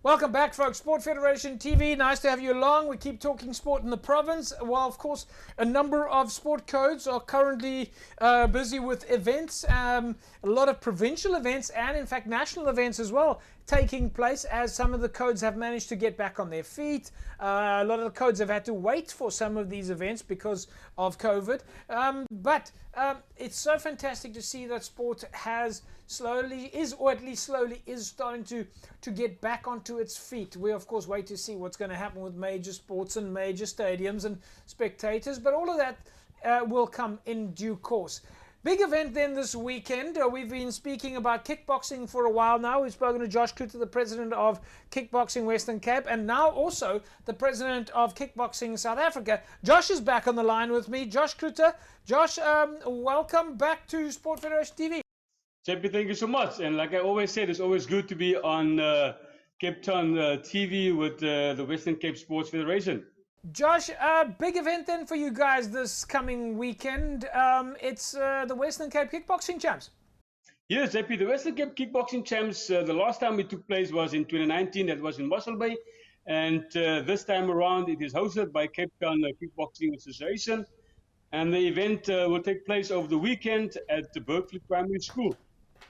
Welcome back, folks. Sport Federation TV. Nice to have you along. We keep talking sport in the province. While, of course, a number of sport codes are currently busy with events, a lot of provincial events and, in fact, national events as well taking place, as some of the codes have managed to get back on their feet. A lot of the codes have had to wait for some of these events because of COVID. But it's so fantastic to see that sport has slowly is starting to get back onto its feet. We of course wait to see what's going to happen with major sports and major stadiums and spectators, but all of that will come in due course. Big event then this weekend. We've been speaking about kickboxing for a while now. We've spoken to Josh Cloete, the president of Kickboxing Western Cape, and now also the president of Kickboxing South Africa. Josh is back on the line with me. Josh Cloete. Josh, welcome back to Sport Federation TV. JP, thank you so much. And like I always said, it's always good to be on Cape Town TV with the Western Cape Sports Federation. Josh, big event then for you guys this coming weekend. It's the Western Cape Kickboxing Champs. Yes, JP, the Western Cape Kickboxing Champs, the last time it took place was in 2019. That was in Mossel Bay. And this time around, it is hosted by Cape Town Kickboxing Association. And the event will take place over the weekend at the Berkeley Primary School.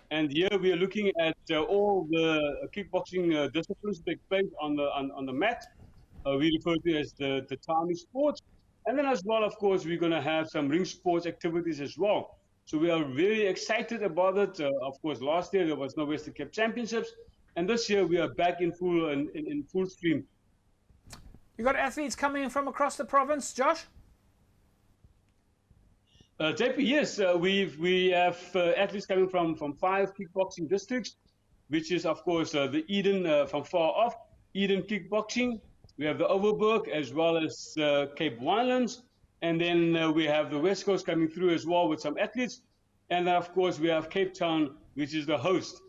And here we are looking at all the kickboxing disciplines that take place on the mat. We refer to as the tatami sports. And then as well, of course, we're going to have some ring sports activities as well. So we are very excited about it. Of course, last year there was no Western Cape Championships. And this year we are back in full stream. You got athletes coming from across the province, Josh? JP, yes, we have athletes coming from 5 kickboxing districts, which is, of course, the Eden from far off, Eden Kickboxing. We have the Overberg as well as Cape Winelands. And then we have the West Coast coming through as well with some athletes. And then, of course, we have Cape Town, which is the host.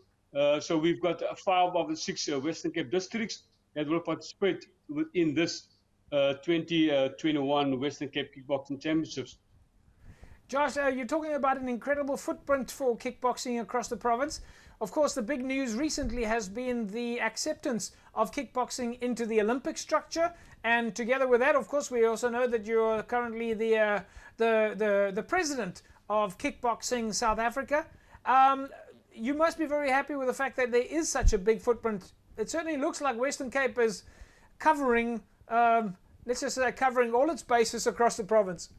So we've got 5 of the 6 Western Cape districts that will participate within this 2021 Western Cape Kickboxing Championships. Josh, you're talking about an incredible footprint for kickboxing across the province. Of course, the big news recently has been the acceptance of kickboxing into the Olympic structure. And together with that, of course, we also know that you're currently the president of Kickboxing South Africa. You must be very happy with the fact that there is such a big footprint. It certainly looks like Western Cape is covering, let's just say, covering all its bases across the province.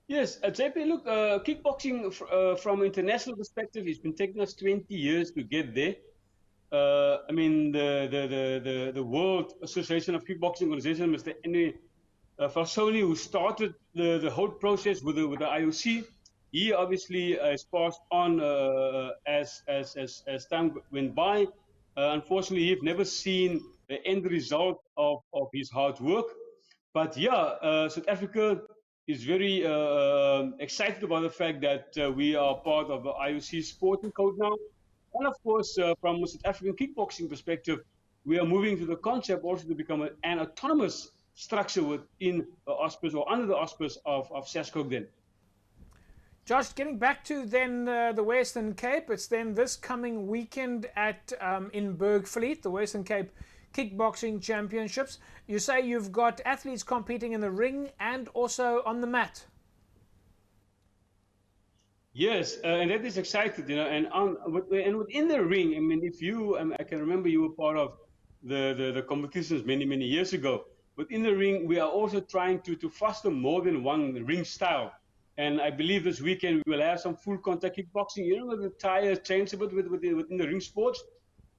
Yes, JP, look, kickboxing from an international perspective, it's been taking us 20 years to get there. I mean, the World Association of Kickboxing Organization, Mr. Henry Falsoni, who started the whole process with the IOC, he obviously has passed on as time went by. Unfortunately, he's never seen the end result of his hard work. But yeah, South Africa is very excited about the fact that we are part of the IOC sporting code now. And of course, from a South African kickboxing perspective, we are moving to the concept also to become an autonomous structure within the auspice or under the auspice of SASCOC then. Josh, getting back to then the Western Cape, it's then this coming weekend at in Bergfleet, the Western Cape Kickboxing Championships. You say you've got athletes competing in the ring and also on the mat. Yes, and that is exciting, you know. And within the ring, I mean, if you, I can remember you were part of the competitions many years ago. Within the ring, we are also trying to foster more than one ring style. And I believe this weekend we will have some full contact kickboxing. You know, the tires change a bit within the ring sports.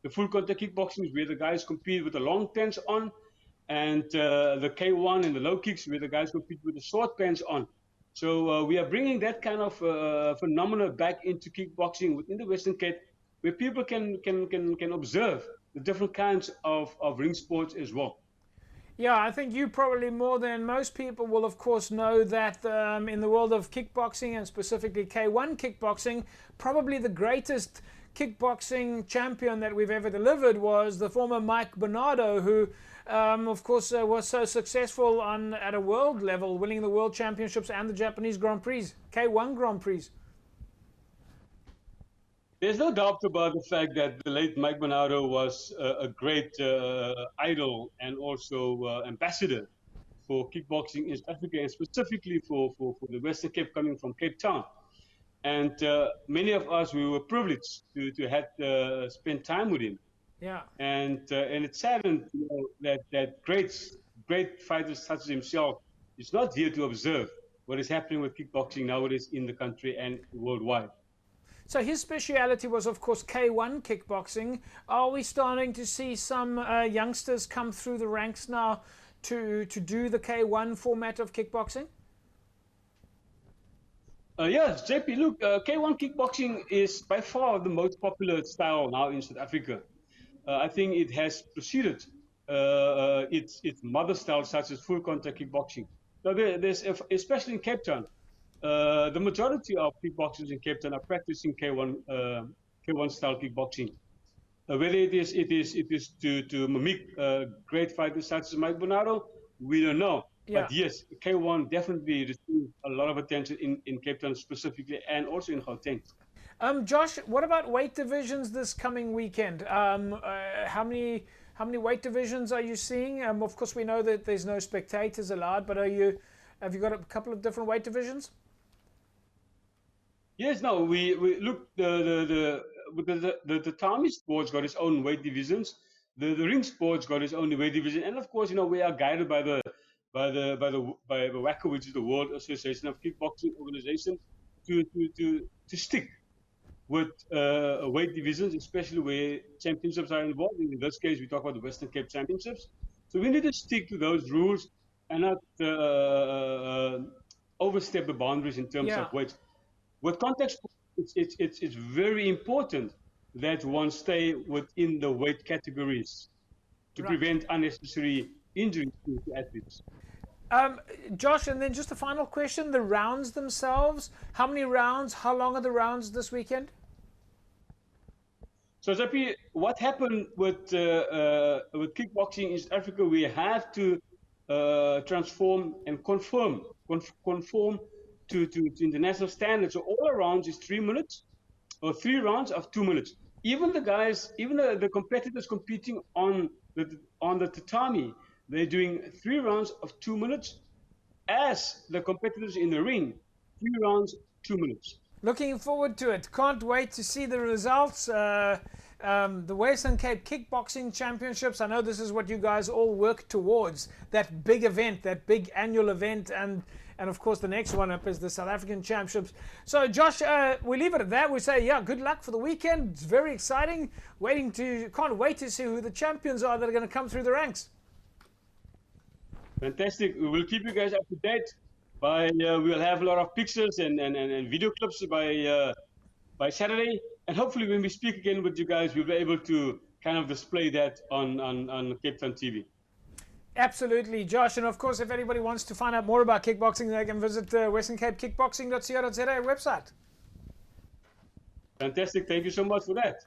The full contact kickboxing is where the guys compete with the long pants on, and the K1 and the low kicks where the guys compete with the short pants on. So we are bringing that kind of phenomena back into kickboxing within the Western Cape, where people can observe the different kinds of ring sports as well. Yeah, I think you probably more than most people will, of course, know that in the world of kickboxing and specifically K1 kickboxing, probably the greatest kickboxing champion that we've ever delivered was the former Mike Bernardo, who of course was so successful at a world level, winning the world championships and the Japanese Grand Prix, K1 Grand Prix. There's no doubt about the fact that the late Mike Bernardo was a great idol and also ambassador for kickboxing in South Africa, and specifically for the Western Cape, coming from Cape Town. And many of us, we were privileged to have spend time with him. Yeah. And it saddened, that great fighters such as himself is not here to observe what is happening with kickboxing nowadays in the country and worldwide. So his speciality was, of course, K1 kickboxing. Are we starting to see some youngsters come through the ranks now to do the K1 format of kickboxing? Yes, JP, look, K1 kickboxing is by far the most popular style now in South Africa. I think it has preceded its mother style, such as full contact kickboxing. So there's, especially in Cape Town, the majority of kickboxers in Cape Town are practicing K1 style kickboxing. Whether it is to mimic great fighters such as Mike Bernardo, we don't know. Yeah. But yes, K1 definitely received a lot of attention in Cape Town specifically, and also in Gauteng. Josh, what about weight divisions this coming weekend? How many weight divisions are you seeing? Of course, we know that there's no spectators allowed, but have you got a couple of different weight divisions? Yes, no, we look, the tatami sports got its own weight divisions. The ring sports got its own weight division, and of course, we are guided by WACA, which is the World Association of Kickboxing Organization, to stick with weight divisions, especially where championships are involved. In this case, we talk about the Western Cape Championships. So we need to stick to those rules and not overstep the boundaries in terms of weight. With contact sports, it's very important that one stay within the weight categories to prevent unnecessary injuries to athletes. Josh, and then just a final question, the rounds themselves, how many rounds, how long are the rounds this weekend? So, Zapi, what happened with kickboxing in South Africa, we have to transform and conform to international standards. So all rounds is 3 minutes, or 3 rounds of 2 minutes. Even the competitors competing on the tatami, they're doing 3 rounds of 2 minutes, as the competitors in the ring, 3 rounds, 2 minutes. Looking forward to it. Can't wait to see the results. The Western Cape Kickboxing Championships. I know this is what you guys all work towards. That big event, that big annual event, and of course the next one up is the South African Championships. So Josh, we leave it at that. We say, yeah, good luck for the weekend. It's very exciting. Can't wait to see who the champions are that are going to come through the ranks. Fantastic. We will keep you guys up to date. We'll have a lot of pictures and video clips by Saturday, and hopefully when we speak again with you guys, we'll be able to kind of display that on Cape Town TV. Absolutely, Josh. And of course, if anybody wants to find out more about kickboxing, they can visit the Western Cape Kickboxing.co.za website. Fantastic. Thank you so much for that.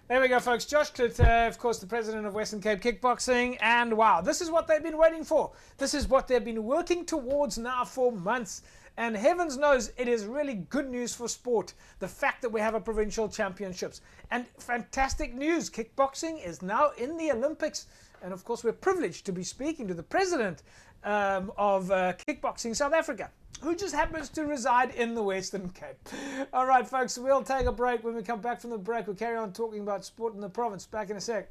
There we go, folks. Josh Cloete, of course, the president of Western Cape Kickboxing. And wow, this is what they've been waiting for. This is what they've been working towards now for months. And heavens knows it is really good news for sport, the fact that we have a provincial championships. And fantastic news, kickboxing is now in the Olympics. And of course, we're privileged to be speaking to the president of Kickboxing South Africa, who just happens to reside in the Western Cape. All right, folks, we'll take a break. When we come back from the break, we'll carry on talking about sport in the province. Back in a sec.